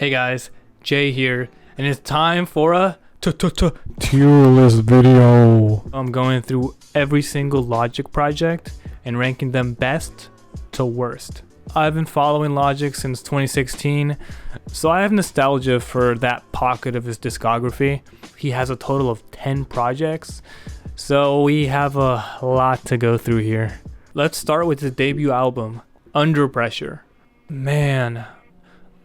Hey guys, Jay here, and it's time for a tier list video. I'm going through every single Logic project and ranking them best to worst. I've been following Logic since 2016, so I have nostalgia for that pocket of his discography. He has a total of 10 projects, so we have a lot to go through here. Let's start with his debut album, Under Pressure. Man,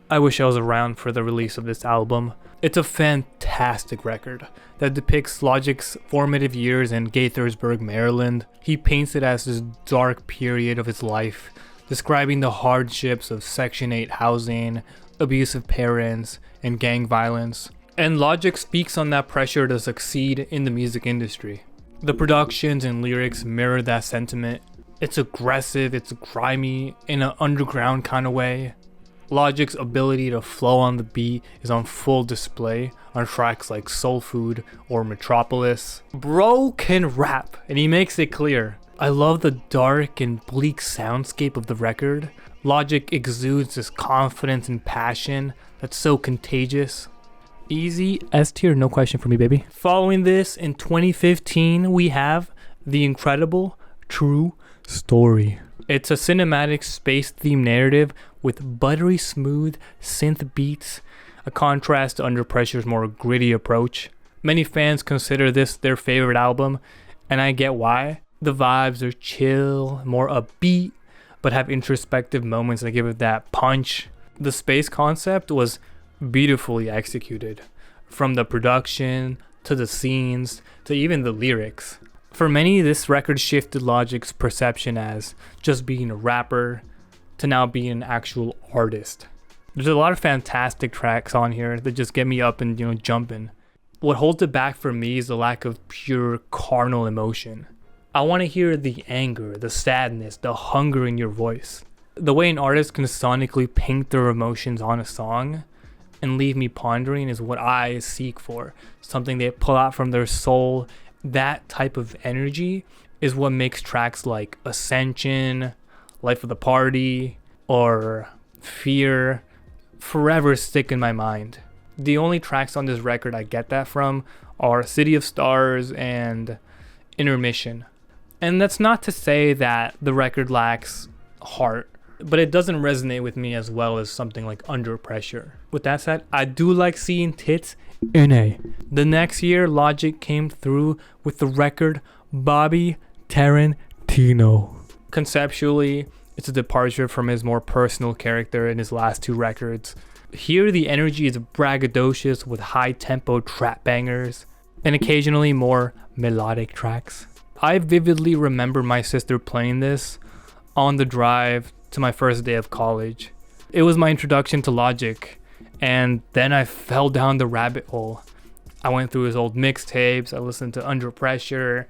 I wish I was around for the release of this album. It's a fantastic record that depicts Logic's formative years in Gaithersburg, Maryland. He paints it as this dark period of his life, describing the hardships of Section 8 housing, abusive parents, and gang violence. And Logic speaks on that pressure to succeed in the music industry. The productions and lyrics mirror that sentiment. It's aggressive, it's grimy, in an underground kind of way. Logic's ability to flow on the beat is on full display on tracks like Soul Food or Metropolis. Bro can rap, and he makes it clear. I love the dark and bleak soundscape of the record. Logic exudes this confidence and passion that's so contagious. Easy S tier, no question for me, baby. Following this, in 2015, we have The Incredible True Story. It's a cinematic space-themed narrative with buttery smooth synth beats, a contrast to Under Pressure's more gritty approach. Many fans consider this their favorite album, and I get why. The vibes are chill, more upbeat, but have introspective moments that give it that punch. The space concept was beautifully executed, from the production, to the scenes, to even the lyrics. For many, this record shifted Logic's perception as just being a rapper to now being an actual artist. There's a lot of fantastic tracks on here that just get me up and jumping. What holds it back for me is the lack of pure carnal emotion. I want to hear the anger, the sadness, the hunger in your voice. The way an artist can sonically paint their emotions on a song and leave me pondering is what I seek for. Something they pull out from their soul. That type of energy is what makes tracks like Ascension, Life of the Party, or Fear forever stick in my mind. The only tracks on this record I get that from are City of Stars and Intermission. And that's not to say that the record lacks heart, but it doesn't resonate with me as well as something like Under Pressure. With that said, I do like seeing tits in a. The next year, Logic came through with the record Bobby Tarantino. Conceptually, it's a departure from his more personal character in his last two records. Here, the energy is braggadocious with high-tempo trap bangers and occasionally more melodic tracks. I vividly remember my sister playing this on the drive to my first day of college. It was my introduction to Logic, and then I fell down the rabbit hole. I went through his old mixtapes, I listened to Under Pressure,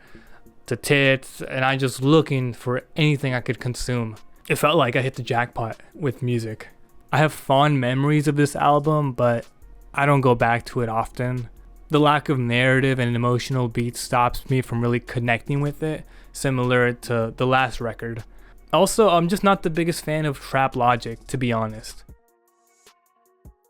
to Tits, and I just looking for anything I could consume. It felt like I hit the jackpot with music. I have fond memories of this album, but I don't go back to it often. The lack of narrative and emotional beats stops me from really connecting with it, similar to the last record. Also, I'm just not the biggest fan of trap Logic, to be honest.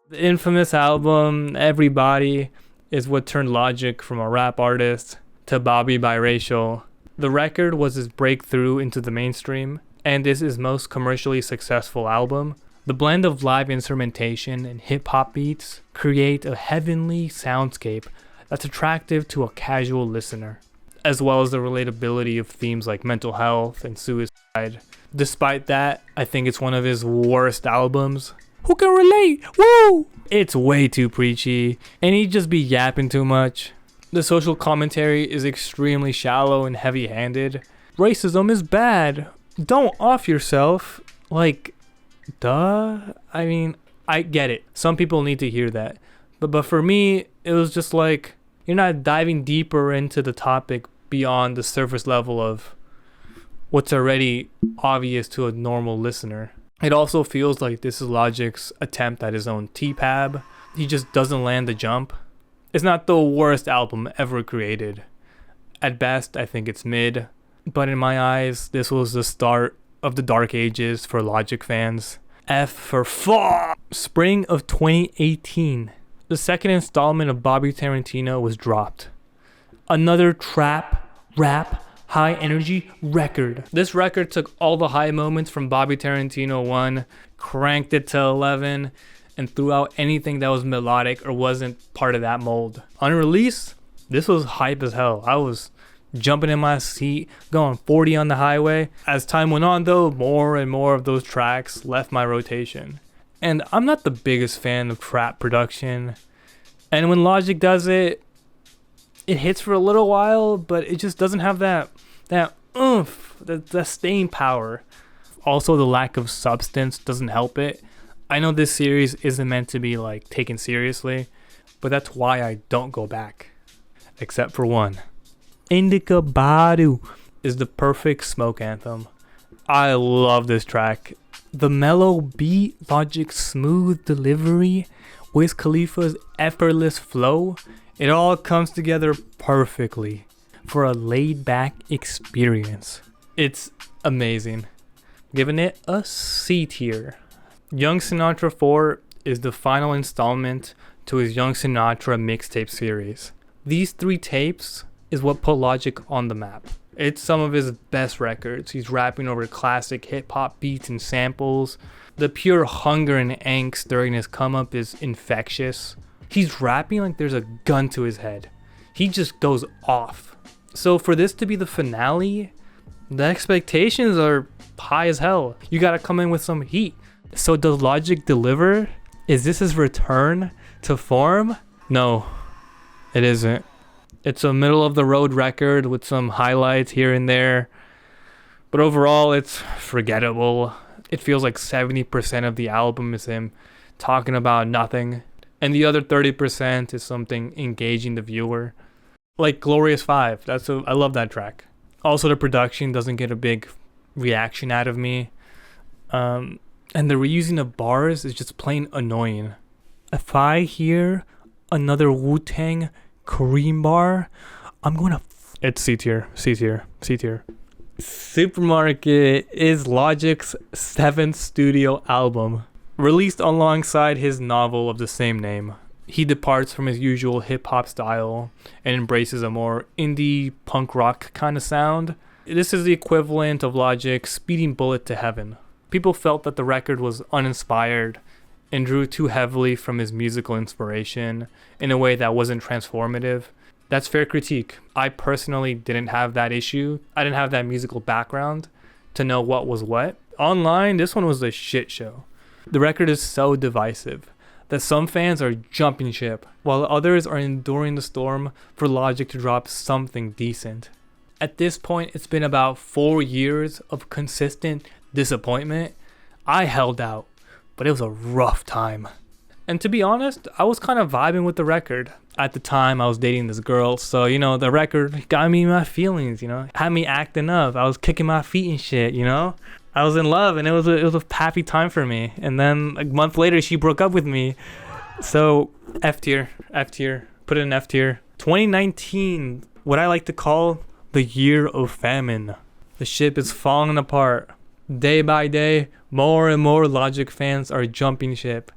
The infamous album, Everybody, is what turned Logic from a rap artist to Bobby Biracial. The record was his breakthrough into the mainstream, and is his most commercially successful album. The blend of live instrumentation and hip-hop beats create a heavenly soundscape that's attractive to a casual listener, as well as the relatability of themes like mental health and suicide. Despite that, I think it's one of his worst albums. Who can relate? Woo! It's way too preachy, and he'd just be yapping too much. The social commentary is extremely shallow and heavy-handed. Racism is bad. Don't off yourself. Like, duh? I mean, I get it. Some people need to hear that. But for me, it was just like, you're not diving deeper into the topic beyond the surface level of what's already obvious to a normal listener. It also feels like this is Logic's attempt at his own T-Pab. He just doesn't land the jump. It's not the worst album ever created. At best, I think it's mid. But in my eyes, this was the start of the dark ages for Logic fans. F for fuck. Spring of 2018. The second installment of Bobby Tarantino was dropped. Another trap, rap, high energy record. This record took all the high moments from Bobby Tarantino 1, cranked it to 11, and threw out anything that was melodic or wasn't part of that mold. On release, this was hype as hell. I was jumping in my seat, going 40 on the highway. As time went on though, more and more of those tracks left my rotation. And I'm not the biggest fan of trap production. And when Logic does it, it hits for a little while, but it just doesn't have that oomph, that staying power. Also, the lack of substance doesn't help it. I know this series isn't meant to be like taken seriously, but that's why I don't go back. Except for one. Indica Badu is the perfect smoke anthem. I love this track. The mellow beat, Logic's smooth delivery, Wiz Khalifa's effortless flow, it all comes together perfectly for a laid-back experience. It's amazing. Giving it a C tier. Young Sinatra 4 is the final installment to his Young Sinatra mixtape series. These 3 tapes is what put Logic on the map. It's some of his best records. He's rapping over classic hip-hop beats and samples. The pure hunger and angst during his come-up is infectious. He's rapping like there's a gun to his head. He just goes off. So for this to be the finale, the expectations are high as hell. You gotta come in with some heat. So does Logic deliver? Is this his return to form? No, it isn't. It's a middle of the road record with some highlights here and there. But overall, it's forgettable. It feels like 70% of the album is him talking about nothing. And the other 30% is something engaging the viewer. Like Glorious 5. I love that track. Also, the production doesn't get a big reaction out of me. And the reusing of bars is just plain annoying. If I hear another Wu-Tang Kareem bar, I'm gonna it's C tier. Supermarket is Logic's 7th studio album, released alongside his novel of the same name. He departs from his usual hip-hop style and embraces a more indie punk rock kind of sound. This is the equivalent of Logic's Speeding Bullet to Heaven. People felt that the record was uninspired and drew too heavily from his musical inspiration in a way that wasn't transformative. That's fair critique. I personally didn't have that issue. I didn't have that musical background to know what was what. Online, this one was a shit show. The record is so divisive that some fans are jumping ship, while others are enduring the storm for Logic to drop something decent. At this point, it's been about 4 years of consistent disappointment. I held out, but it was a rough time. And to be honest, I was kind of vibing with the record. At the time, I was dating this girl, so, the record got me in my feelings, had me acting up. I was kicking my feet and shit, I was in love, and it was a happy time for me. And then a month later, she broke up with me. So, F tier, put it in F tier. 2019, what I like to call the year of famine. The ship is falling apart. Day by day, more and more Logic fans are jumping ship.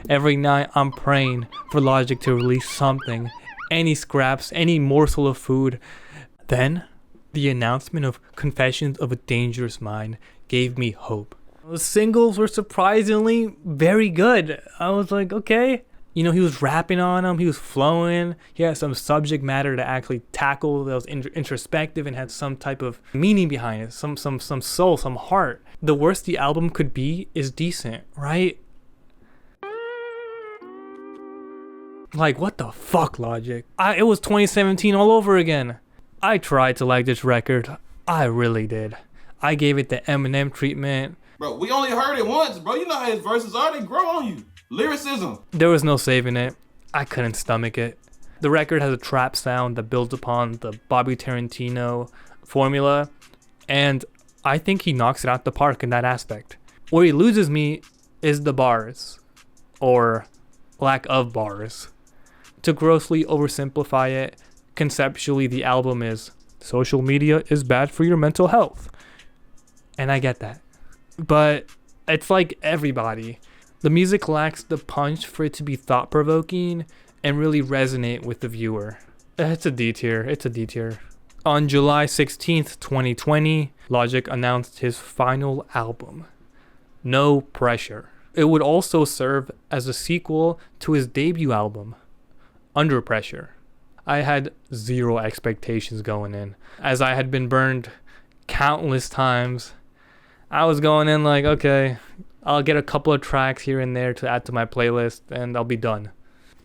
Every night I'm praying for Logic to release something, any scraps, any morsel of food. Then, the announcement of Confessions of a Dangerous Mind gave me hope. The singles were surprisingly very good. I was like, okay. He was rapping on them, he was flowing, he had some subject matter to actually tackle that was introspective and had some type of meaning behind it, some soul, some heart. The worst the album could be is decent, right? Like, what the fuck, Logic? It was 2017 all over again. I tried to like this record. I really did. I gave it the Eminem treatment. Bro, we only heard it once, bro. You know how his verses are, they grow on you. Lyricism. There was no saving it. I couldn't stomach it. The record has a trap sound that builds upon the Bobby Tarantino formula, and I think he knocks it out the park in that aspect. Where he loses me is the bars, or lack of bars. To grossly oversimplify it, conceptually the album is, social media is bad for your mental health. And I get that. But It's like everybody. The music lacks the punch for it to be thought-provoking and really resonate with the viewer. It's a D tier. It's a D tier. On July 16th, 2020, Logic announced his final album, No Pressure. It would also serve as a sequel to his debut album, Under Pressure. I had zero expectations going in, as I had been burned countless times. I was going in like, okay, I'll get a couple of tracks here and there to add to my playlist and I'll be done.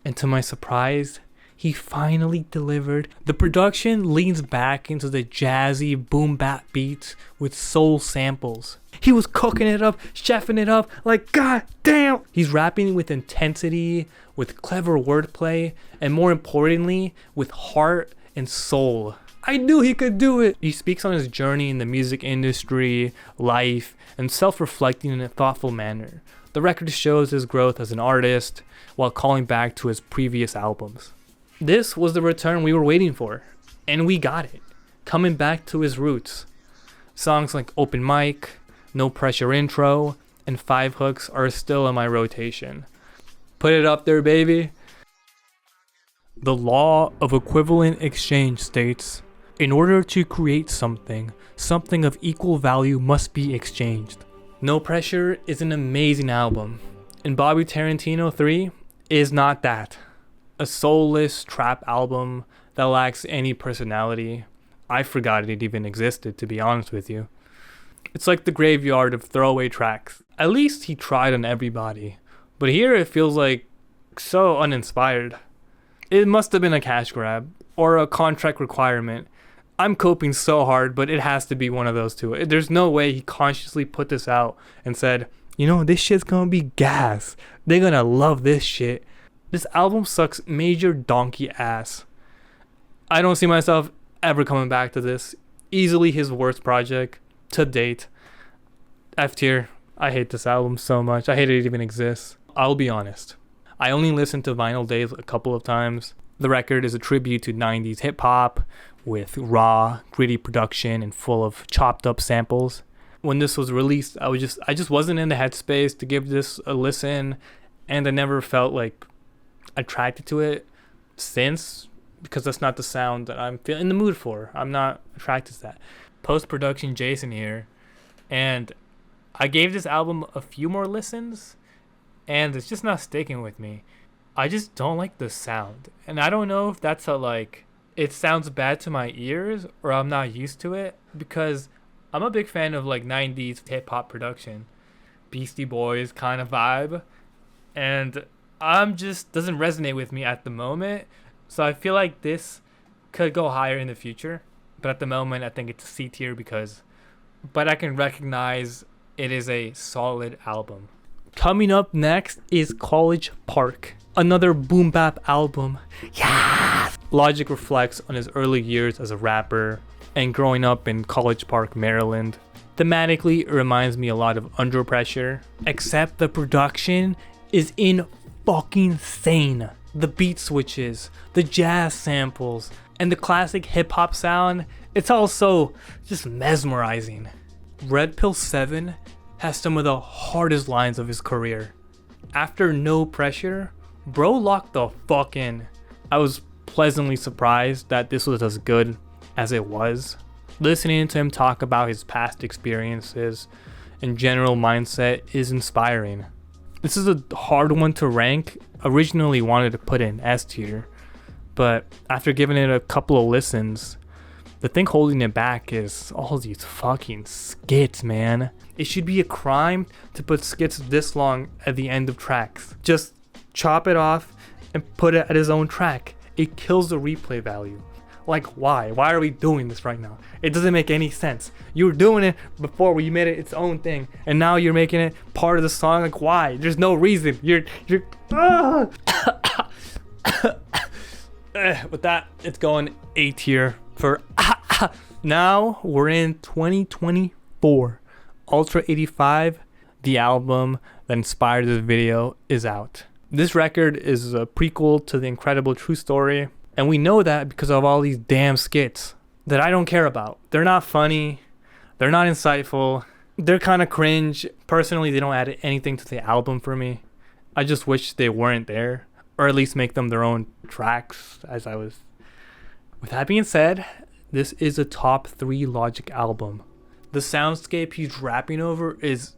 And to my surprise, he finally delivered. The production leans back into the jazzy boom bap beats with soul samples. He was cooking it up, chefing it up, like god damn. He's rapping with intensity, with clever wordplay, and more importantly, with heart and soul. I knew he could do it. He speaks on his journey in the music industry, life, and self-reflecting in a thoughtful manner. The record shows his growth as an artist while calling back to his previous albums. This was the return we were waiting for, and we got it, coming back to his roots. Songs like Open Mic, No Pressure Intro, and Five Hooks are still in my rotation. Put it up there, baby. The law of equivalent exchange states, in order to create something, something of equal value must be exchanged. No Pressure is an amazing album, and Bobby Tarantino 3 is not that. A soulless trap album that lacks any personality. I forgot it even existed, to be honest with you. It's like the graveyard of throwaway tracks. At least he tried on everybody, but here it feels like so uninspired. It must have been a cash grab or a contract requirement. I'm coping so hard, but it has to be one of those two. There's no way he consciously put this out and said, you know, this shit's gonna be gas. They're gonna love this shit. This album sucks major donkey ass. I don't see myself ever coming back to this. Easily his worst project to date. F tier. I hate this album so much. I hate it even exists. I'll be honest. I only listened to Vinyl Days a couple of times. The record is a tribute to 90s hip hop with raw, gritty production and full of chopped up samples. When this was released, I just wasn't in the headspace to give this a listen, and I never felt like attracted to it since, because that's not the sound that I'm feeling in the mood for. I'm not attracted to that. Post-production Jason here, and I gave this album a few more listens, and it's just not sticking with me. I just don't like the sound, and I don't know if that's it sounds bad to my ears or I'm not used to it, because I'm a big fan of like 90s hip-hop production, Beastie Boys kind of vibe, and doesn't resonate with me at the moment. So I feel like this could go higher in the future, but at the moment I think it's a C tier but I can recognize it is a solid album. Coming up next is College Park, another boom bap album. Yes! Logic reflects on his early years as a rapper and growing up in College Park, Maryland. Thematically, it reminds me a lot of Under Pressure, except the production is in fucking insane. The beat switches, the jazz samples, and the classic hip-hop sound, it's also just mesmerizing. Red Pill 7 has some of the hardest lines of his career. After No Pressure, bro locked the fuck in. I was pleasantly surprised that this was as good as it was. Listening to him talk about his past experiences and general mindset is inspiring. This is a hard one to rank. Originally wanted to put it in S tier, but after giving it a couple of listens, the thing holding it back is all these fucking skits, man. It should be a crime to put skits this long at the end of tracks. Just chop it off and put it at his own track. It kills the replay value. Like, why? Why are we doing this right now? It doesn't make any sense. You were doing it before we made it its own thing, and now you're making it part of the song. Like, why? There's no reason. You're with that, it's going A tier for Now we're in 2024. Ultra 85, the album that inspired this video, is out. This record is a prequel to The Incredible True Story, and we know that because of all these damn skits that I don't care about. They're not funny, they're not insightful, They're kind of cringe. Personally, they don't add anything to the album for me. I just wish they weren't there, or at least make them their own tracks. With that being said, this is a top 3 Logic album. The soundscape he's rapping over is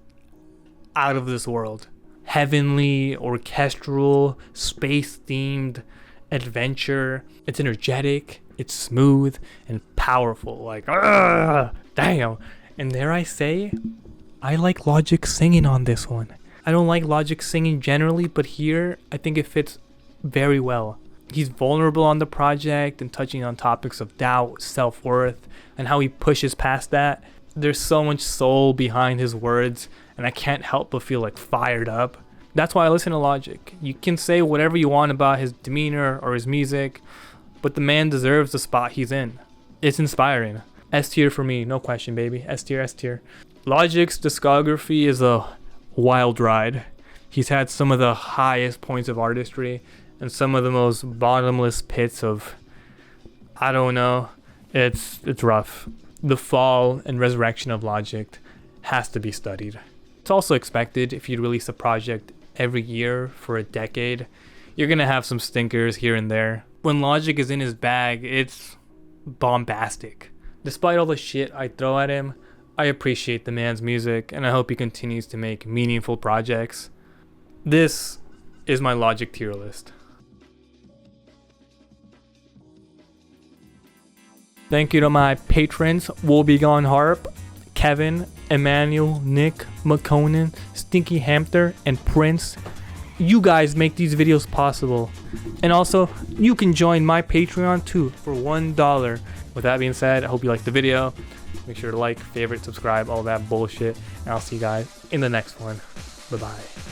out of this world. Heavenly, orchestral, space-themed, adventure. It's energetic, it's smooth, and powerful. Like, damn. And dare I say, I like Logic singing on this one. I don't like Logic singing generally, but here, I think it fits very well. He's vulnerable on the project and touching on topics of doubt, self-worth, and how he pushes past that. There's so much soul behind his words, and I can't help but feel like fired up. That's why I listen to Logic. You can say whatever you want about his demeanor or his music, but the man deserves the spot he's in. It's inspiring. S tier for me, no question, baby. S tier, S tier. Logic's discography is a wild ride. He's had some of the highest points of artistry and some of the most bottomless pits of, I don't know. It's rough. The fall and resurrection of Logic has to be studied. It's also expected if you release a project every year for a decade, you're gonna have some stinkers here and there. When Logic is in his bag, it's bombastic. Despite all the shit I throw at him, I appreciate the man's music and I hope he continues to make meaningful projects. This is my Logic tier list. Thank you to my patrons, Woebegone Harp, Kevin, Emmanuel, Nick, McConan, Stinky Hamster, and Prince. You guys make these videos possible. And also, you can join my Patreon too for $1. With that being said, I hope you liked the video. Make sure to like, favorite, subscribe, all that bullshit. And I'll see you guys in the next one. Bye-bye.